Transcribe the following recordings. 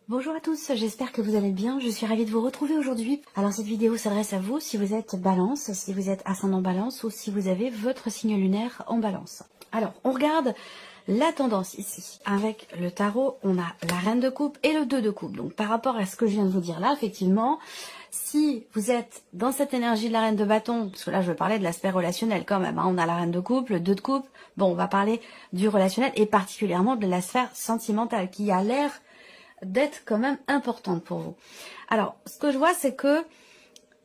Bonjour à tous, j'espère que vous allez bien, je suis ravie de vous retrouver aujourd'hui. Alors cette vidéo s'adresse à vous si vous êtes balance, si vous êtes ascendant balance ou si vous avez votre signe lunaire en balance. Alors on regarde la tendance ici. Avec le tarot, on a la reine de coupe et le 2 de coupe. Donc par rapport à ce que je viens de vous dire là, effectivement, si vous êtes dans cette énergie de la reine de bâton, parce que là je veux parler de l'aspect relationnel quand même, hein, on a la reine de coupe, le 2 de coupe, bon on va parler du relationnel et particulièrement de la sphère sentimentale qui a l'air d'être quand même importante pour vous. Alors, ce que je vois, c'est que,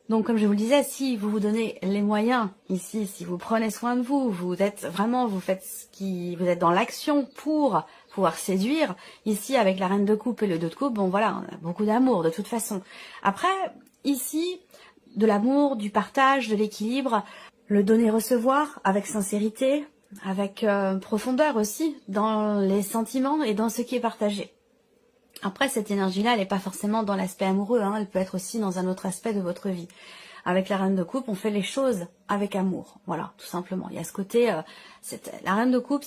donc comme je vous le disais, si vous vous donnez les moyens ici, si vous prenez soin de vous, vous êtes vraiment, vous faites ce qui, vous êtes dans l'action pour pouvoir séduire, ici avec la reine de coupe et le 2 de coupe, bon voilà, on a beaucoup d'amour de toute façon. Après, ici, de l'amour, du partage, de l'équilibre, le donner-recevoir avec sincérité, avec profondeur aussi, dans les sentiments et dans ce qui est partagé. Après, cette énergie-là, elle n'est pas forcément dans l'aspect amoureux, hein, elle peut être aussi dans un autre aspect de votre vie. Avec la reine de coupe, on fait les choses avec amour, voilà, tout simplement. Il y a ce côté, la reine de coupe,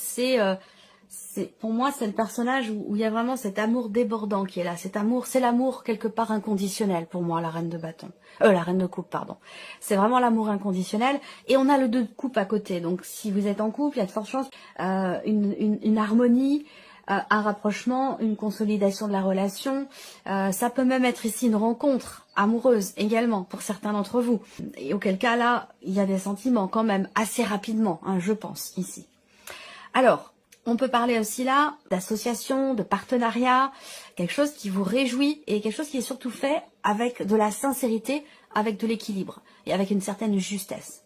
pour moi, c'est le personnage où il y a vraiment cet amour débordant qui est là. Cet amour, c'est l'amour quelque part inconditionnel pour moi, la reine de bâton. La reine de coupe, pardon. C'est vraiment l'amour inconditionnel. Et on a le 2 de coupe à côté. Donc, si vous êtes en couple, il y a de fortes chances, une harmonie, un rapprochement, une consolidation de la relation. Ça peut même être ici une rencontre amoureuse également pour certains d'entre vous. Et auquel cas là, il y a des sentiments quand même assez rapidement, hein, je pense, ici. Alors, on peut parler aussi là d'association, de partenariat, quelque chose qui vous réjouit et quelque chose qui est surtout fait avec de la sincérité, avec de l'équilibre et avec une certaine justesse.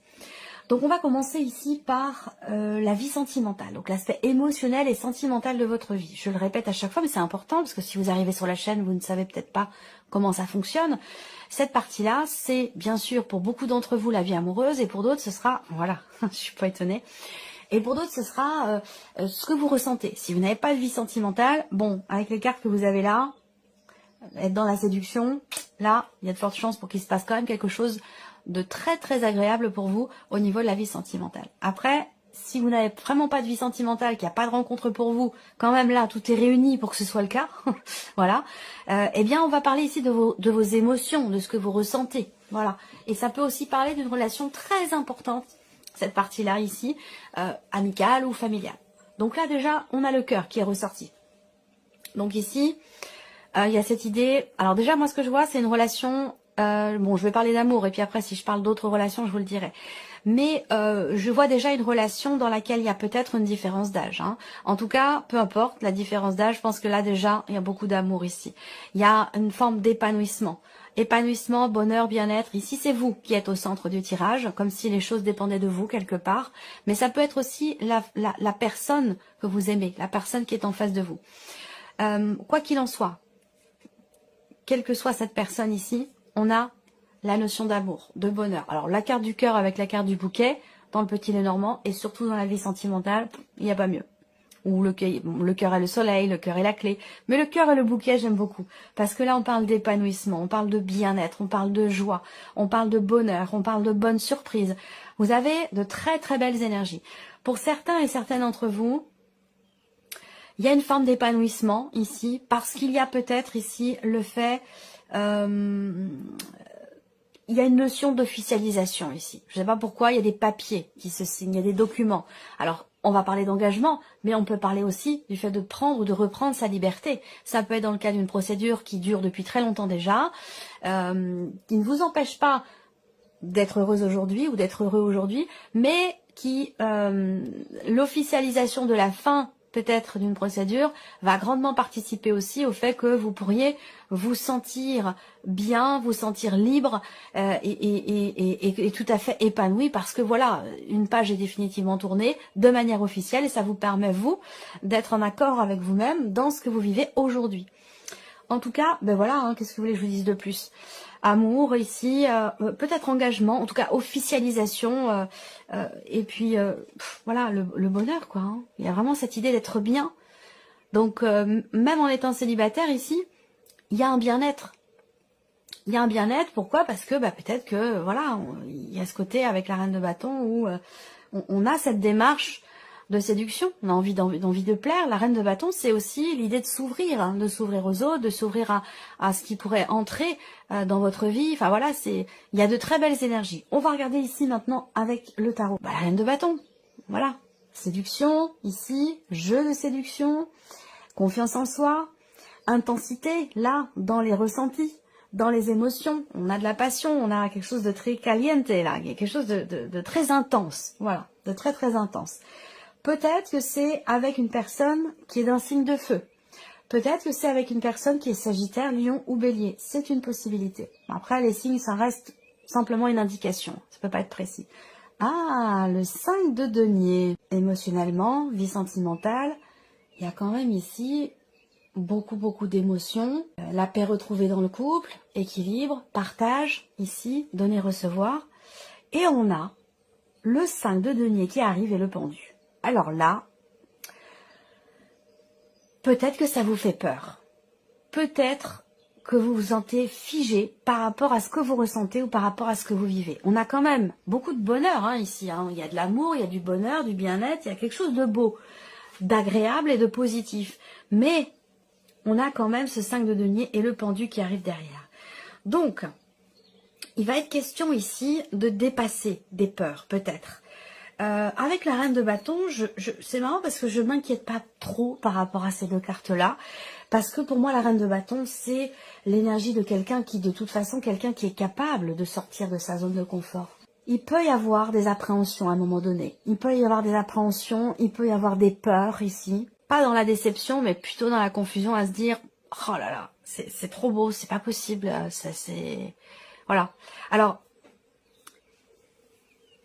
Donc on va commencer ici par la vie sentimentale, donc l'aspect émotionnel et sentimental de votre vie. Je le répète à chaque fois, mais c'est important, parce que si vous arrivez sur la chaîne, vous ne savez peut-être pas comment ça fonctionne. Cette partie-là, c'est bien sûr pour beaucoup d'entre vous la vie amoureuse, et pour d'autres ce sera, voilà, je suis pas étonnée, et pour d'autres ce sera ce que vous ressentez. Si vous n'avez pas de vie sentimentale, bon, avec les cartes que vous avez là, être dans la séduction, là, il y a de fortes chances pour qu'il se passe quand même quelque chose de très très agréable pour vous au niveau de la vie sentimentale. Après, si vous n'avez vraiment pas de vie sentimentale, qu'il n'y a pas de rencontre pour vous, quand même là, tout est réuni pour que ce soit le cas, voilà, eh bien on va parler ici de vos émotions, de ce que vous ressentez, voilà. Et ça peut aussi parler d'une relation très importante, cette partie-là ici, amicale ou familiale. Donc là déjà, on a le cœur qui est ressorti. Donc ici, il y a cette idée, alors déjà moi ce que je vois c'est une relation, bon je vais parler d'amour et puis après si je parle d'autres relations je vous le dirai. Mais je vois déjà une relation dans laquelle il y a peut-être une différence d'âge. Hein. En tout cas, peu importe la différence d'âge, je pense que là déjà il y a beaucoup d'amour ici. Il y a une forme d'épanouissement. Épanouissement, bonheur, bien-être. Ici c'est vous qui êtes au centre du tirage, comme si les choses dépendaient de vous quelque part. Mais ça peut être aussi la personne que vous aimez, la personne qui est en face de vous. Quoi qu'il en soit, quelle que soit cette personne ici, on a la notion d'amour, de bonheur. Alors la carte du cœur avec la carte du bouquet, dans le petit Lenormand, et surtout dans la vie sentimentale, il n'y a pas mieux. Ou le cœur et le soleil, le cœur et la clé. Mais le cœur et le bouquet, j'aime beaucoup. Parce que là, on parle d'épanouissement, on parle de bien-être, on parle de joie, on parle de bonheur, on parle de bonnes surprises. Vous avez de très très belles énergies. Pour certains et certaines d'entre vous, il y a une forme d'épanouissement ici, parce qu'il y a peut-être ici le fait, il y a une notion d'officialisation ici. Je ne sais pas pourquoi, il y a des papiers qui se signent, il y a des documents. Alors, on va parler d'engagement, mais on peut parler aussi du fait de prendre ou de reprendre sa liberté. Ça peut être dans le cas d'une procédure qui dure depuis très longtemps déjà, qui ne vous empêche pas d'être heureuse aujourd'hui ou d'être heureux aujourd'hui, mais qui, l'officialisation de la fin peut-être d'une procédure va grandement participer aussi au fait que vous pourriez vous sentir bien, vous sentir libre et tout à fait épanoui parce que voilà, une page est définitivement tournée de manière officielle et ça vous permet vous d'être en accord avec vous-même dans ce que vous vivez aujourd'hui. En tout cas, ben voilà, hein, qu'est-ce que vous voulez que je vous dise de plus? Amour ici, peut-être engagement, en tout cas officialisation, et puis voilà, le bonheur quoi. Hein. Il y a vraiment cette idée d'être bien. Donc même en étant célibataire ici, il y a un bien-être. Il y a un bien-être, pourquoi? Parce que bah, peut-être que voilà, il y a ce côté avec la reine de bâton où on a cette démarche de séduction, on a envie de plaire. La reine de bâton, c'est aussi l'idée de s'ouvrir, hein, de s'ouvrir aux autres, de s'ouvrir à ce qui pourrait entrer dans votre vie. Enfin voilà, il y a de très belles énergies. On va regarder ici maintenant avec le tarot. Bah, la reine de bâton, voilà. Séduction, ici, jeu de séduction, confiance en soi, intensité, là, dans les ressentis, dans les émotions. On a de la passion, on a quelque chose de très caliente, là, quelque chose de très intense, voilà, de très très intense. Peut-être que c'est avec une personne qui est d'un signe de feu. Peut-être que c'est avec une personne qui est Sagittaire, Lion ou Bélier. C'est une possibilité. Après, les signes, ça reste simplement une indication. Ça peut pas être précis. Ah, le 5 de denier. Émotionnellement, vie sentimentale, il y a quand même ici beaucoup d'émotions. La paix retrouvée dans le couple, équilibre, partage, ici, donner-recevoir. Et on a le 5 de denier qui arrive et le pendu. Alors là, peut-être que ça vous fait peur. Peut-être que vous vous sentez figé par rapport à ce que vous ressentez ou par rapport à ce que vous vivez. On a quand même beaucoup de bonheur hein, ici. Hein. Il y a de l'amour, il y a du bonheur, du bien-être, il y a quelque chose de beau, d'agréable et de positif. Mais on a quand même ce 5 de denier et le pendu qui arrive derrière. Donc, il va être question ici de dépasser des peurs, peut-être. Avec la reine de bâton, c'est marrant parce que je m'inquiète pas trop par rapport à ces deux cartes-là. Parce que pour moi, la reine de bâton, c'est l'énergie de quelqu'un qui, de toute façon, quelqu'un qui est capable de sortir de sa zone de confort. Il peut y avoir des appréhensions à un moment donné. Il peut y avoir des appréhensions, il peut y avoir des peurs ici. Pas dans la déception, mais plutôt dans la confusion à se dire « Oh là là, c'est trop beau, c'est pas possible, c'est... » Voilà. Alors,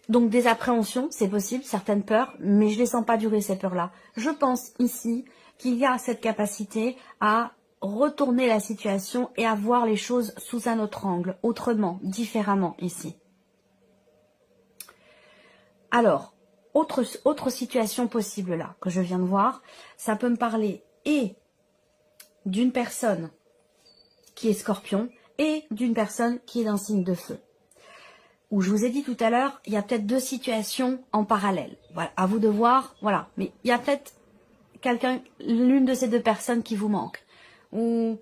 donc des appréhensions, c'est possible, certaines peurs, mais je ne les sens pas durer ces peurs-là. Je pense ici qu'il y a cette capacité à retourner la situation et à voir les choses sous un autre angle, autrement, différemment ici. Alors, autre situation possible là, que je viens de voir, ça peut me parler et d'une personne qui est Scorpion et d'une personne qui est d'un signe de feu. Où je vous ai dit tout à l'heure, il y a peut-être deux situations en parallèle. Voilà, à vous de voir, voilà. Mais il y a peut-être quelqu'un, l'une de ces deux personnes qui vous manque. Ou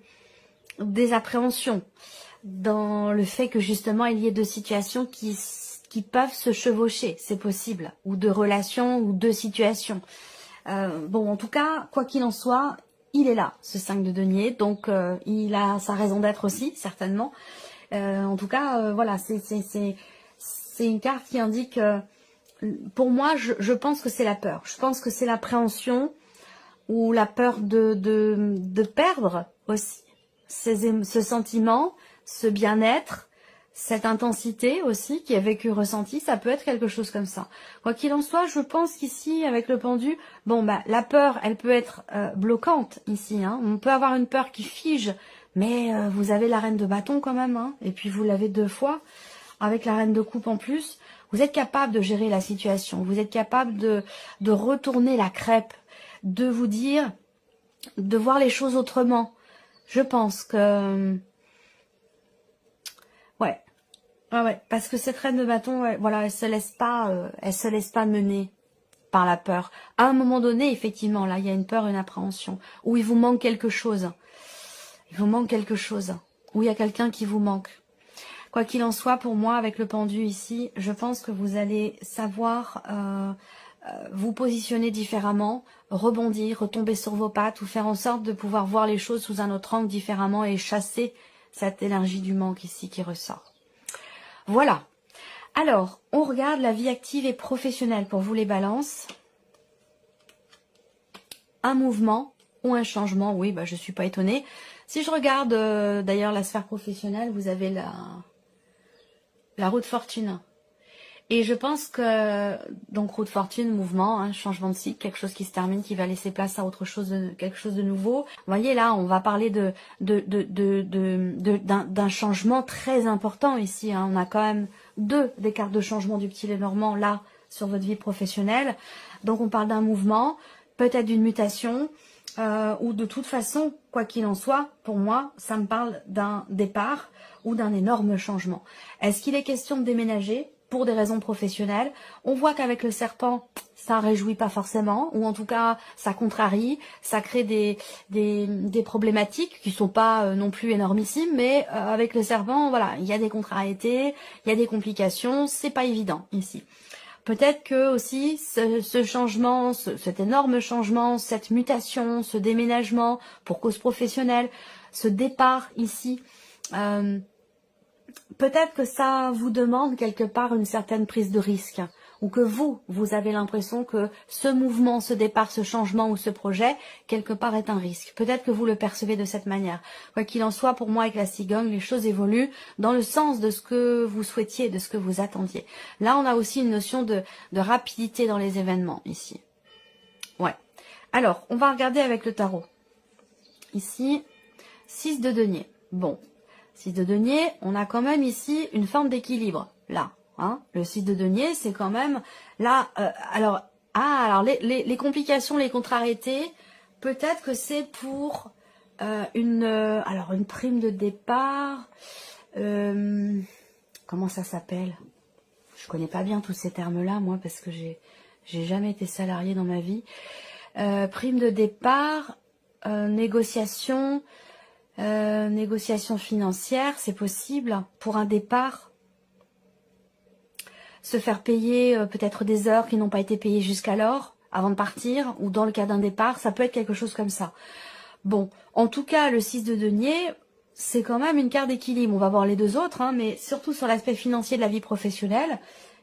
des appréhensions dans le fait que justement il y ait deux situations qui peuvent se chevaucher, c'est possible. Ou deux relations, ou deux situations. Bon, en tout cas, quoi qu'il en soit, il est là, ce 5 de denier. Donc, il a sa raison d'être aussi, certainement. En tout cas, voilà, c'est une carte qui indique, pour moi, je pense que c'est la peur. Je pense que c'est l'appréhension ou la peur de perdre aussi ce sentiment, ce bien-être, cette intensité aussi qui est vécue, ressentie. Ça peut être quelque chose comme ça. Quoi qu'il en soit, je pense qu'ici, avec le pendu, bon, bah, la peur, elle peut être bloquante ici. Hein. On peut avoir une peur qui fige, mais vous avez la reine de bâton quand même, hein, et puis vous l'avez deux fois. Avec la reine de coupe en plus, vous êtes capable de gérer la situation, vous êtes capable de retourner la crêpe, de vous dire, de voir les choses autrement. Je pense que... Ouais, parce que cette reine de bâton, ouais, voilà, elle se laisse pas mener par la peur. À un moment donné, effectivement, là, il y a une peur, une appréhension, où il vous manque quelque chose. Il vous manque quelque chose, où il y a quelqu'un qui vous manque. Quoi qu'il en soit, pour moi, avec le pendu ici, je pense que vous allez savoir vous positionner différemment, rebondir, retomber sur vos pattes ou faire en sorte de pouvoir voir les choses sous un autre angle différemment et chasser cette énergie du manque ici qui ressort. Voilà. Alors, on regarde la vie active et professionnelle pour vous les balances. Un mouvement ou un changement, oui, bah, je ne suis pas étonnée. Si je regarde d'ailleurs la sphère professionnelle, vous avez la roue de fortune. Et je pense que, donc roue de fortune, mouvement, hein, changement de cycle, quelque chose qui se termine, qui va laisser place à autre chose, quelque chose de nouveau. Vous voyez là, on va parler d'un changement très important ici. Hein. On a quand même des cartes de changement du petit Lénormand là sur votre vie professionnelle. Donc on parle d'un mouvement, peut-être d'une mutation, ou de toute façon, quoi qu'il en soit, pour moi, ça me parle d'un départ ou d'un énorme changement. Est-ce qu'il est question de déménager? pour des raisons professionnelles. On voit qu'avec le serpent, ça réjouit pas forcément, ou en tout cas, ça contrarie, ça crée des problématiques qui sont pas non plus énormissimes, mais avec le serpent, voilà, il y a des contrariétés, il y a des complications, c'est pas évident ici. Peut-être que aussi ce changement, cet énorme changement, cette mutation, ce déménagement pour cause professionnelle, ce départ ici, peut-être que ça vous demande quelque part une certaine prise de risque, ou que vous avez l'impression que ce mouvement, ce départ, ce changement ou ce projet, quelque part est un risque. Peut-être que vous le percevez de cette manière. Quoi qu'il en soit, pour moi avec la cigogne, les choses évoluent dans le sens de ce que vous souhaitiez, de ce que vous attendiez. Là, on a aussi une notion de rapidité dans les événements, ici. Ouais. Alors, on va regarder avec le tarot. Ici, 6 de denier. Bon. 6 de denier, on a quand même ici une forme d'équilibre, là. Hein, le 6 de denier, c'est quand même là. Alors les complications, les contrariétés, peut-être que c'est pour une prime de départ. Comment ça s'appelle? Je connais pas bien tous ces termes-là, moi, parce que j'ai jamais été salariée dans ma vie. Prime de départ, négociation financière, c'est possible pour un départ. Se faire payer peut-être des heures qui n'ont pas été payées jusqu'alors, avant de partir, ou dans le cas d'un départ, ça peut être quelque chose comme ça. Bon, en tout cas, le 6 de denier, c'est quand même une carte d'équilibre. On va voir les deux autres, hein, mais surtout sur l'aspect financier de la vie professionnelle,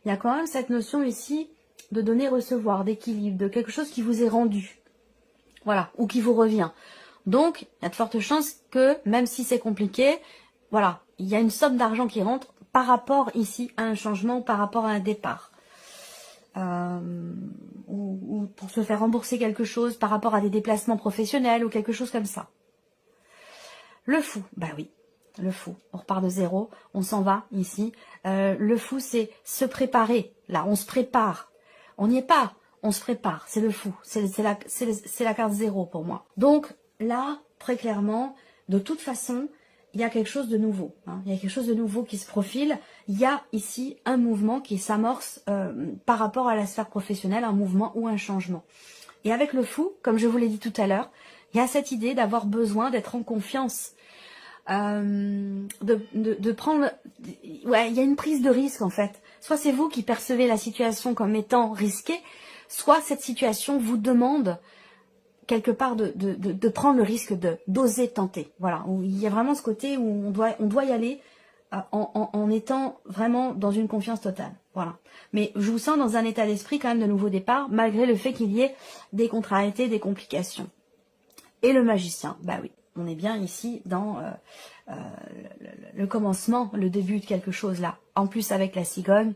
il y a quand même cette notion ici de donner-recevoir, d'équilibre, de quelque chose qui vous est rendu, voilà, ou qui vous revient. Donc, il y a de fortes chances que, même si c'est compliqué, voilà, il y a une somme d'argent qui rentre par rapport ici à un changement, par rapport à un départ. Ou pour se faire rembourser quelque chose par rapport à des déplacements professionnels ou quelque chose comme ça. Le fou, bah oui, le fou. On repart de zéro, on s'en va ici. Le fou, c'est se préparer. Là, on se prépare. On n'y est pas, on se prépare. C'est le fou, c'est la carte zéro pour moi. Donc là, très clairement, de toute façon, il y a quelque chose de nouveau, hein. Il y a quelque chose de nouveau qui se profile. Il y a ici un mouvement qui s'amorce par rapport à la sphère professionnelle, un mouvement ou un changement. Et avec le fou, comme je vous l'ai dit tout à l'heure, il y a cette idée d'avoir besoin d'être en confiance, de prendre... Ouais, il y a une prise de risque en fait. Soit c'est vous qui percevez la situation comme étant risquée, soit cette situation vous demande quelque part de prendre le risque d'oser tenter. Voilà, où il y a vraiment ce côté où on doit y aller en étant vraiment dans une confiance totale. Voilà. Mais je vous sens dans un état d'esprit quand même de nouveau départ, malgré le fait qu'il y ait des contrariétés, des complications. Et le magicien, bah oui, on est bien ici dans le commencement, le début de quelque chose là. En plus avec la cigogne,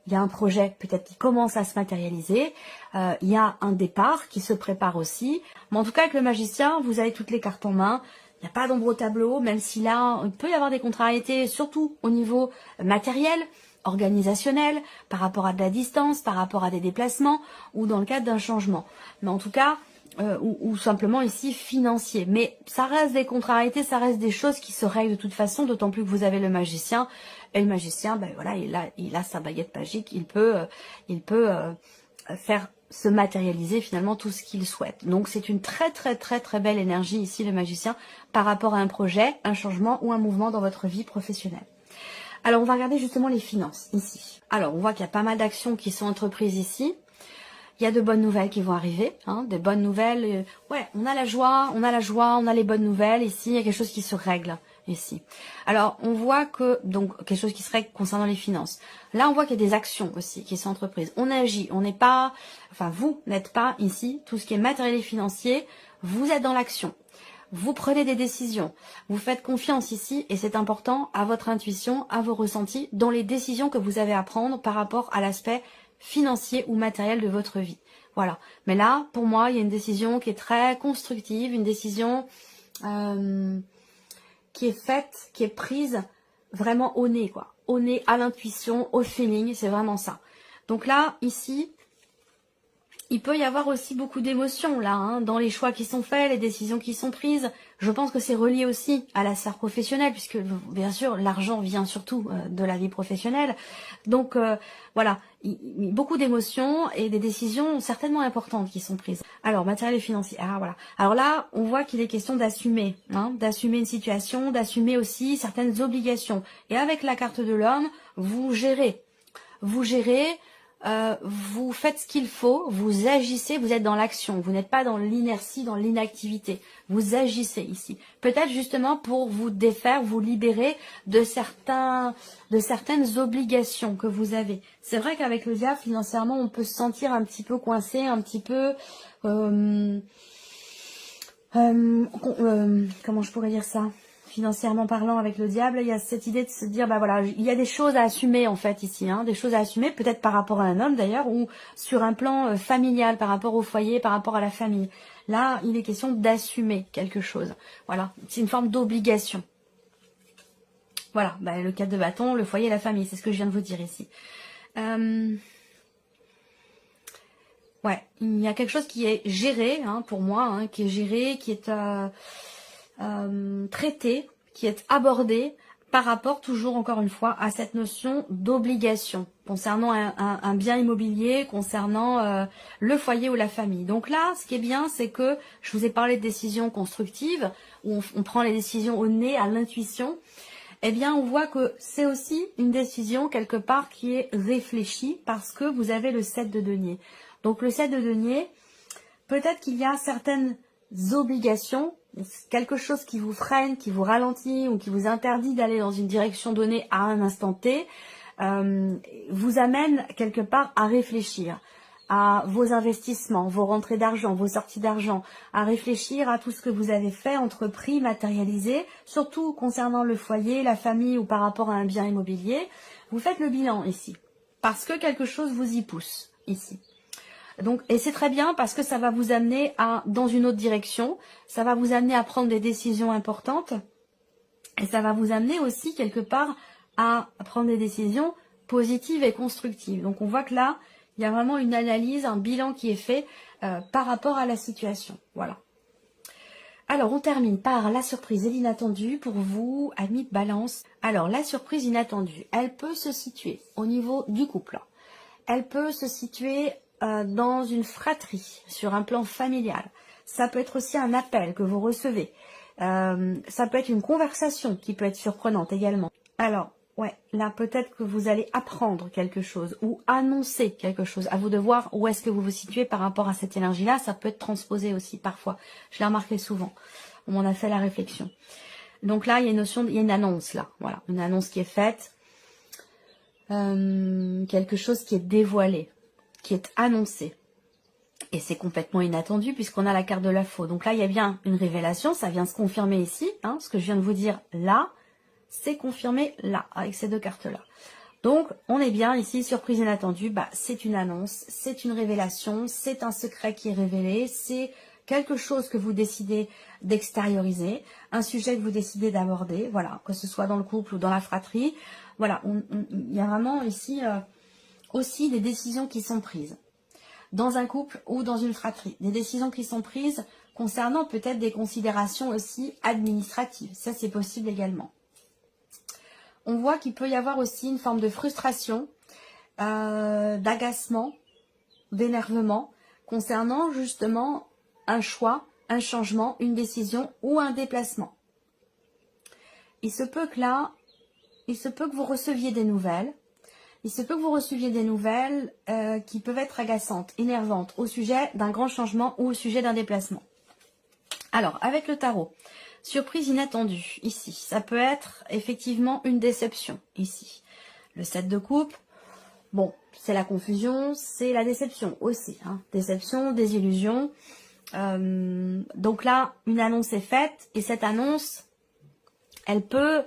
il y a un projet peut-être qui commence à se matérialiser, il y a un départ qui se prépare aussi. Mais en tout cas, avec le magicien, vous avez toutes les cartes en main. Il n'y a pas d'ombre au tableau, même si là, il peut y avoir des contrariétés, surtout au niveau matériel, organisationnel, par rapport à de la distance, par rapport à des déplacements, ou dans le cadre d'un changement. Mais en tout cas, ou simplement ici financier. Mais ça reste des contrariétés, ça reste des choses qui se règlent de toute façon, d'autant plus que vous avez le magicien. Et le magicien, ben voilà, il a sa baguette magique, il peut faire se matérialiser finalement tout ce qu'il souhaite. Donc c'est une très très très très belle énergie ici, le magicien, par rapport à un projet, un changement ou un mouvement dans votre vie professionnelle. Alors on va regarder justement les finances ici. Alors on voit qu'il y a pas mal d'actions qui sont entreprises ici. Il y a de bonnes nouvelles qui vont arriver, hein, des bonnes nouvelles. Ouais, on a la joie, on a les bonnes nouvelles ici. Il y a quelque chose qui se règle ici. Alors, on voit que, donc, quelque chose qui se règle concernant les finances. Là, on voit qu'il y a des actions aussi qui sont entreprises. On agit, on n'est pas, enfin, vous n'êtes pas ici, tout ce qui est matériel et financier, vous êtes dans l'action. Vous prenez des décisions, vous faites confiance ici et c'est important à votre intuition, à vos ressentis, dans les décisions que vous avez à prendre par rapport à l'aspect financier ou matériel de votre vie. Voilà. Mais là, pour moi, il y a une décision qui est très constructive, une décision qui est faite, qui est prise vraiment au nez, quoi. Au nez, à l'intuition, au feeling, c'est vraiment ça. Donc là, ici, il peut y avoir aussi beaucoup d'émotions, là, hein, dans les choix qui sont faits, les décisions qui sont prises. Je pense que c'est relié aussi à la sphère professionnelle, puisque bien sûr l'argent vient surtout de la vie professionnelle. Donc voilà, beaucoup d'émotions et des décisions certainement importantes qui sont prises. Alors matériel et financier, voilà. Alors là, on voit qu'il est question d'assumer, d'assumer une situation, d'assumer aussi certaines obligations. Et avec la carte de l'homme, vous gérez. Vous faites ce qu'il faut, vous agissez, vous êtes dans l'action, vous n'êtes pas dans l'inertie, dans l'inactivité. Vous agissez ici. Peut-être justement pour vous défaire, vous libérer de certaines obligations que vous avez. C'est vrai qu'avec le diable, financièrement, on peut se sentir un petit peu coincé, un petit peu... comment je pourrais dire ça ? Financièrement parlant, avec le diable, il y a cette idée de se dire, bah voilà, il y a des choses à assumer en fait ici, des choses à assumer, peut-être par rapport à un homme d'ailleurs, ou sur un plan familial, par rapport au foyer, par rapport à la famille. Là, il est question d'assumer quelque chose. Voilà, c'est une forme d'obligation. Voilà, bah, le 4 de bâton, le foyer, la famille, c'est ce que je viens de vous dire ici. Ouais, il y a quelque chose qui est géré, pour moi, qui est géré, qui est... traité, qui est abordé par rapport toujours encore une fois à cette notion d'obligation concernant un bien immobilier, concernant le foyer ou la famille. Donc là, ce qui est bien, c'est que je vous ai parlé de décisions constructives, où on prend les décisions au nez, à l'intuition. Eh bien, on voit que c'est aussi une décision quelque part qui est réfléchie parce que vous avez le 7 de denier. Donc le 7 de denier, peut-être qu'il y a certaines obligations, quelque chose qui vous freine, qui vous ralentit ou qui vous interdit d'aller dans une direction donnée à un instant T, vous amène quelque part à réfléchir à vos investissements, vos rentrées d'argent, vos sorties d'argent, à réfléchir à tout ce que vous avez fait, entrepris, matérialisé, surtout concernant le foyer, la famille ou par rapport à un bien immobilier. Vous faites le bilan ici, parce que quelque chose vous y pousse ici. Donc, et c'est très bien parce que ça va vous amener dans une autre direction, ça va vous amener à prendre des décisions importantes et ça va vous amener aussi quelque part à prendre des décisions positives et constructives. Donc on voit que là, il y a vraiment une analyse, un bilan qui est fait par rapport à la situation. Voilà. Alors on termine par la surprise et l'inattendu pour vous, amis de Balance. Alors la surprise inattendue, elle peut se situer au niveau du couple. Elle peut se situer dans une fratrie, sur un plan familial. Ça peut être aussi un appel que vous recevez. Ça peut être une conversation qui peut être surprenante également. Alors, ouais, là peut-être que vous allez apprendre quelque chose ou annoncer quelque chose. À vous de voir où est-ce que vous vous situez par rapport à cette énergie-là. Ça peut être transposé aussi parfois. Je l'ai remarqué souvent. On m'en a fait la réflexion. Donc là, il y a une notion, il y a une annonce là. Voilà, une annonce qui est faite. Quelque chose qui est dévoilé, qui est annoncé. Et c'est complètement inattendu puisqu'on a la carte de la faux. Donc là, il y a bien une révélation, ça vient se confirmer ici. Ce que je viens de vous dire là, c'est confirmé là, avec ces deux cartes-là. Donc, on est bien ici, surprise inattendue, c'est une annonce, c'est une révélation, c'est un secret qui est révélé, c'est quelque chose que vous décidez d'extérioriser, un sujet que vous décidez d'aborder, voilà, que ce soit dans le couple ou dans la fratrie. Voilà, il y a vraiment ici aussi des décisions qui sont prises dans un couple ou dans une fratrie. Des décisions qui sont prises concernant peut-être des considérations aussi administratives. Ça, c'est possible également. On voit qu'il peut y avoir aussi une forme de frustration, d'agacement, d'énervement concernant justement un choix, un changement, une décision ou un déplacement. Il se peut que là, il se peut que vous receviez des nouvelles. Il se peut que vous receviez des nouvelles qui peuvent être agaçantes, énervantes, au sujet d'un grand changement ou au sujet d'un déplacement. Alors, avec le tarot, surprise inattendue, ici, ça peut être effectivement une déception, ici. Le 7 de coupe, bon, c'est la confusion, c'est la déception aussi. Déception, désillusion. Donc là, une annonce est faite et cette annonce, elle peut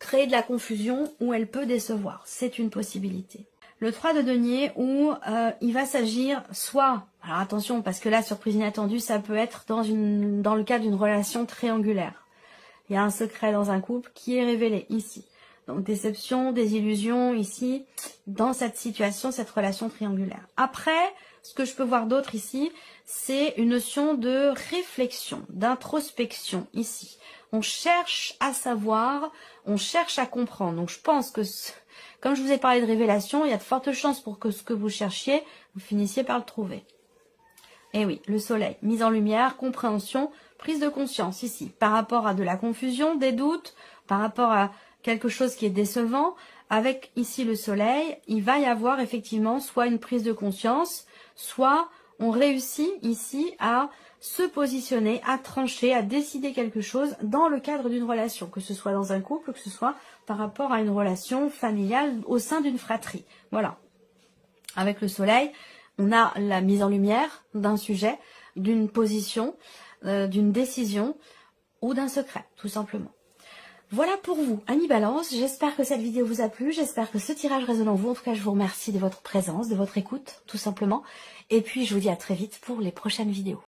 créer de la confusion ou elle peut décevoir. C'est une possibilité. Le 3 de denier où il va s'agir soit, alors attention parce que là, surprise inattendue, ça peut être dans le cadre d'une relation triangulaire. Il y a un secret dans un couple qui est révélé ici. Donc déception, désillusion ici, dans cette situation, cette relation triangulaire. Après, ce que je peux voir d'autre ici, c'est une notion de réflexion, d'introspection ici. On cherche à savoir, on cherche à comprendre. Donc je pense que, comme je vous ai parlé de révélation, il y a de fortes chances pour que ce que vous cherchiez, vous finissiez par le trouver. Et oui, le soleil, mise en lumière, compréhension, prise de conscience ici, par rapport à de la confusion, des doutes, par rapport à quelque chose qui est décevant. Avec ici le soleil, il va y avoir effectivement soit une prise de conscience, soit on réussit ici à se positionner, à trancher, à décider quelque chose dans le cadre d'une relation, que ce soit dans un couple, que ce soit par rapport à une relation familiale au sein d'une fratrie. Voilà. Avec le soleil, on a la mise en lumière d'un sujet, d'une position, d'une décision ou d'un secret, tout simplement. Voilà pour vous, amis Balance. J'espère que cette vidéo vous a plu. J'espère que ce tirage résonne en vous. En tout cas, je vous remercie de votre présence, de votre écoute, tout simplement. Et puis, je vous dis à très vite pour les prochaines vidéos.